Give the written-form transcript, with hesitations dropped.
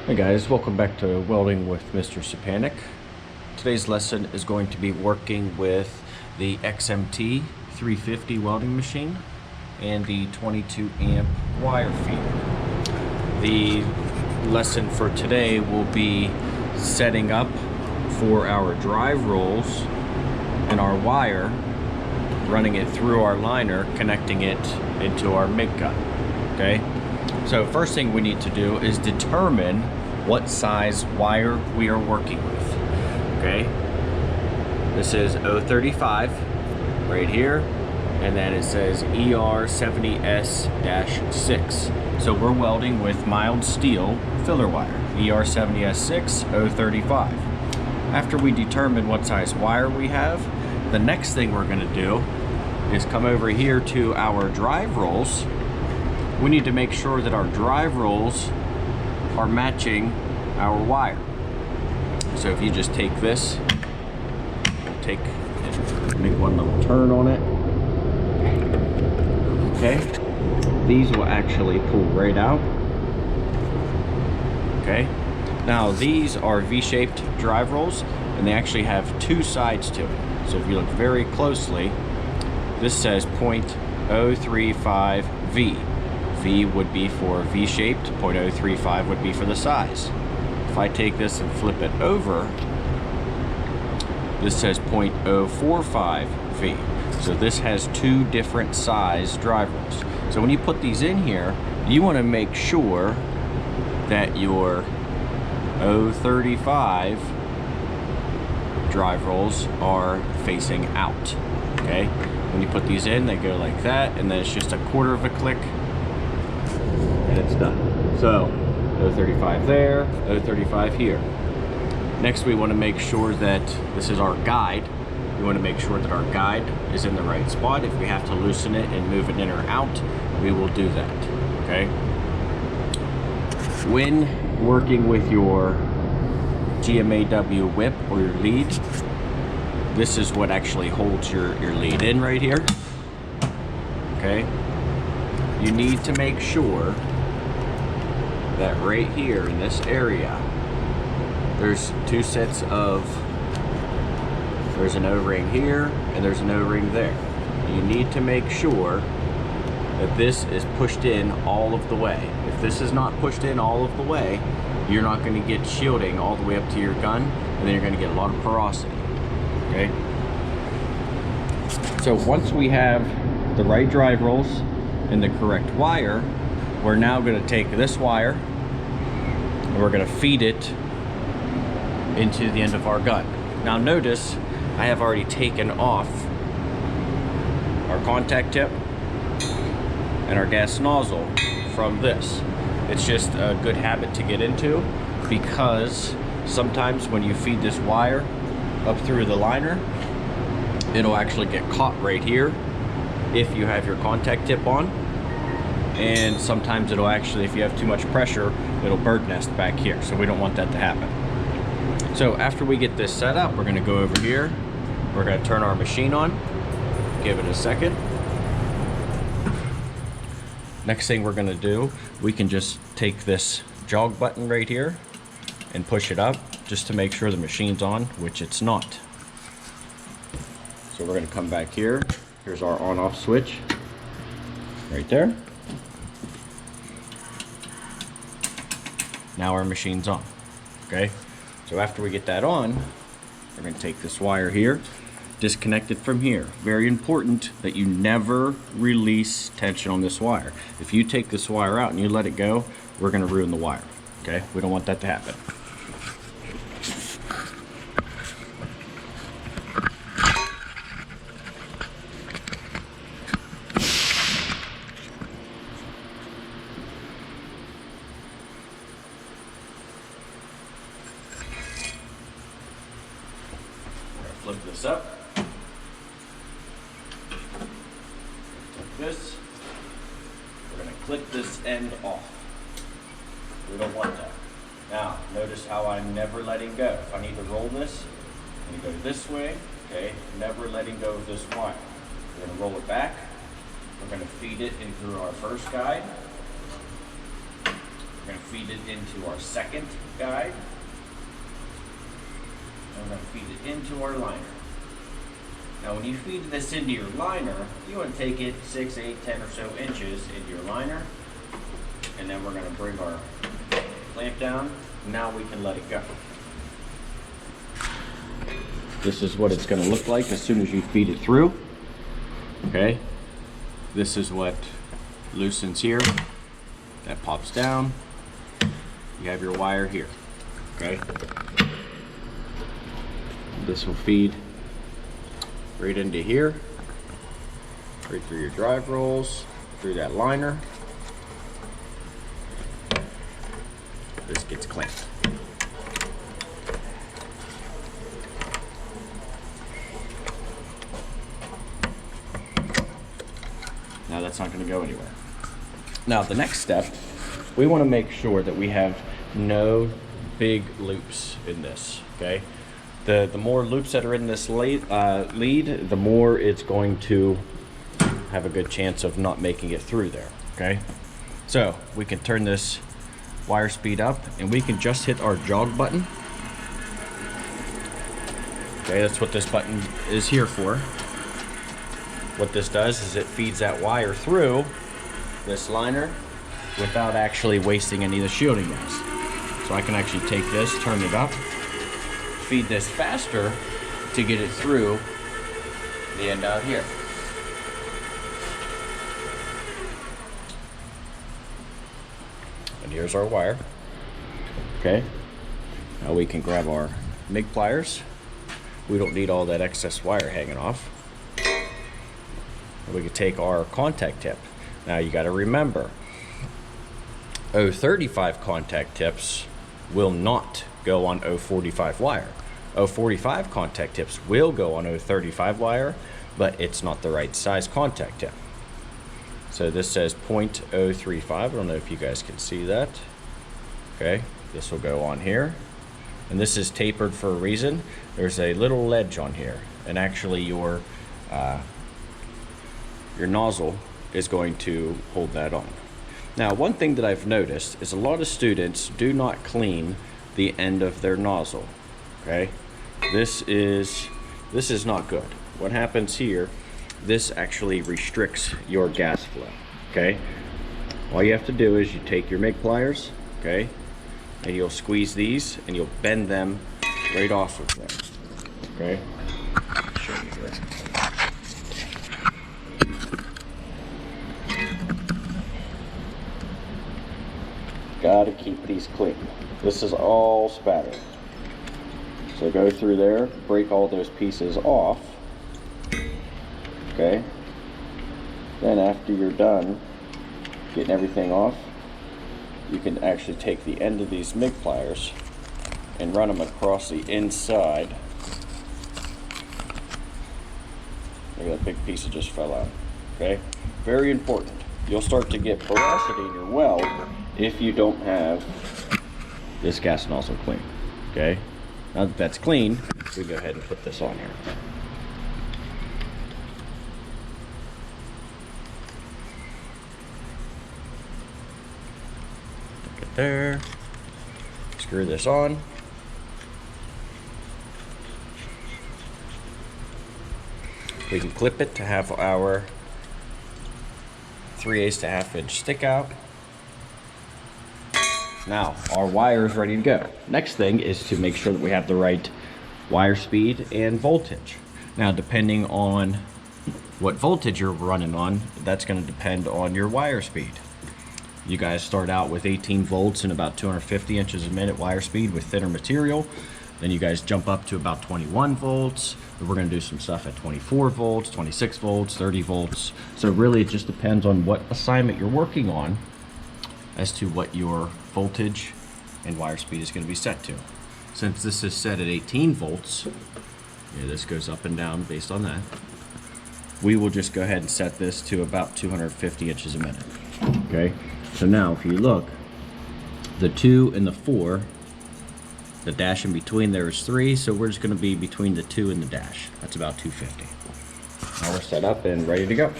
Hey guys, welcome back to Welding with Mr. Sapanik. Today's lesson is going to be working with the XMT 350 welding machine and the 22 amp wire feed. The lesson for today will be setting up for our drive rolls and our wire, running it through our liner, connecting it into our MIG gun. Okay? So first thing we need to do is determine what size wire we are working with. Okay, this is 035 right here, and then it says ER70S-6. So we're welding with mild steel filler wire, ER70S6 035. After we determine what size wire we have, the next thing we're going to do is come over here to our drive rolls. We need to make sure that our drive rolls are matching our wire. So if you just take this, make one little turn on it. Okay, these will actually pull right out. Okay, now these are V-shaped drive rolls, and they actually have two sides to it. So if you look very closely, this says 0.035 V. V would be for V-shaped, 0.035 would be for the size. If I take this and flip it over, this says 0.045 V. So this has two different size drive rolls. So when you put these in here, you want to make sure that your 035 drive rolls are facing out. Okay? When you put these in, they go like that, and then it's just a quarter of a click, and it's done. So 035 there, 035 here. Next, we want to make sure that this is our guide. We want to make sure that our guide is in the right spot. If we have to loosen it and move it in or out, we will do that. Okay. When working with your GMAW whip or your lead, this is what actually holds your lead in right here. Okay. You need to make sure that right here in this area, there's two sets of, there's an O-ring here and there's an O-ring there. You need to make sure that this is pushed in all of the way. If this is not pushed in all of the way, you're not going to get shielding all the way up to your gun, and then you're going to get a lot of porosity. Okay? So once we have the right drive rolls and the correct wire, we're now going to take this wire and we're going to feed it into the end of our gun. Now notice I have already taken off our contact tip and our gas nozzle from this. It's just a good habit to get into, because sometimes when you feed this wire up through the liner, it'll actually get caught right here if you have your contact tip on. And sometimes it'll actually, if you have too much pressure, it'll bird nest back here. So we don't want that to happen. So after we get this set up, we're going to go over here. We're going to turn our machine on. Give it a second. Next thing we're going to do, we can just take this jog button right here and push it up just to make sure the machine's on, which it's not. So we're going to come back here. Here's our on-off switch right there. Now our machine's on. Okay, so after we get that on, we're going to take this wire here, disconnect it from here. Very important that you never release tension on this wire. If you take this wire out and you let it go, we're going to ruin the wire. Okay, we don't want that to happen. Flip this up. Take this. We're going to click this end off. We don't want that. Now, notice how I'm never letting go. If I need to roll this, I'm going to go this way. Okay, never letting go of this wire. We're going to roll it back. We're going to feed it in through our first guide. We're going to feed it into our second guide. And we're going to feed it into our liner. Now when you feed this into your liner, you want to take it 6, 8, 10 or so inches into your liner. And then we're going to bring our clamp down. Now we can let it go. This is what it's going to look like as soon as you feed it through. Okay. This is what loosens here. That pops down. You have your wire here. Okay. This will feed right into here, right through your drive rolls, through that liner. This gets clamped. Now that's not going to go anywhere. Now the next step, we want to make sure that we have no big loops in this, okay? The more loops that are in this lead, the more it's going to have a good chance of not making it through there, okay? So we can turn this wire speed up and we can just hit our jog button. Okay, that's what this button is here for. What this does is it feeds that wire through this liner without actually wasting any of the shielding gas. So I can actually take this, turn it up, feed this faster to get it through the end out here. And here's our wire. Okay, now we can grab our MIG pliers. We don't need all that excess wire hanging off. And we can take our contact tip. Now you got to remember, 035 contact tips will not go on 045 wire. 045 contact tips will go on 035 wire, but it's not the right size contact tip. So this says 0.035. I don't know if you guys can see that. Okay, this will go on here. And this is tapered for a reason. There's a little ledge on here, and actually your nozzle is going to hold that on. Now, one thing that I've noticed is a lot of students do not clean the end of their nozzle. Okay, this is not good. What happens here, this actually restricts your gas flow. Okay, all you have to do is you take your MIG pliers, okay, and you'll squeeze these and you'll bend them right off of there. Okay, I'll show you here. Gotta keep these clean. This is all spattered. So go through there, break all those pieces off. Okay. Then after you're done getting everything off, you can actually take the end of these MIG pliers and run them across the inside. Look at that big piece that just fell out. Okay. Very important. You'll start to get porosity in your weld if you don't have this gas nozzle clean. Okay, now that that's clean, we go ahead and put this on here. Stick it there. Screw this on. We can clip it to have our 3/8 to 1/2 inch stick out. Now our wire is ready to go. Next thing is to make sure that we have the right wire speed and voltage. Now depending on what voltage you're running on, that's going to depend on your wire speed. You guys start out with 18 volts and about 250 inches a minute wire speed with thinner material. Then you guys jump up to about 21 volts. We're going to do some stuff at 24 volts, 26 volts, 30 volts. So really it just depends on what assignment you're working on as to what your voltage and wire speed is going to be set to. Since this is set at 18 volts, this goes up and down based on that, we will just go ahead and set this to about 250 inches a minute. Okay, so now if you look, the 2 and the 4, the dash in between there is 3, so we're just going to be between the 2 and the dash. That's about 250. Now we're set up and ready to go.